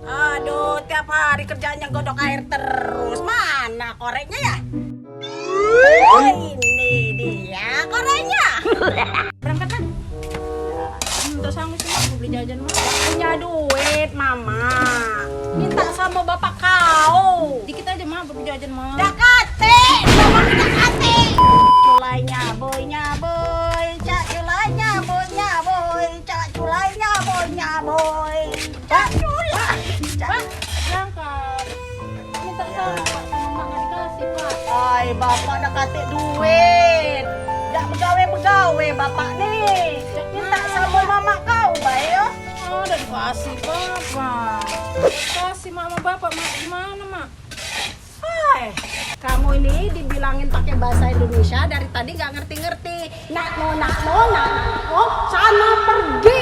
Aduh, tiap hari kerjanya godok air terus. Mana koreknya ya? Oh, ini dia koreknya. Berangkat kan? Minta sama sih mak, beli jajan mak. Gak punya duit mama. Minta sama bapak kau. Dikit aja mak, beli jajan mak. Dakate, mama minta kate. Culainya boy, cak culainya boy, cak culainya boy, cak culai. Pak, berangkat. Minta sama pak, sama mak nggak dikasih pak. Ay, bapak nak kate duit. Gak begawe bapak nih. Minta sama mama kau, baik ya? Oh, udah dikasih bapak. Kasih mak sama bapak, mak gimana mak? Hai, kamu ini dibilangin pakai bahasa Indonesia dari tadi gak ngerti-ngerti. Nak no, sana pergi.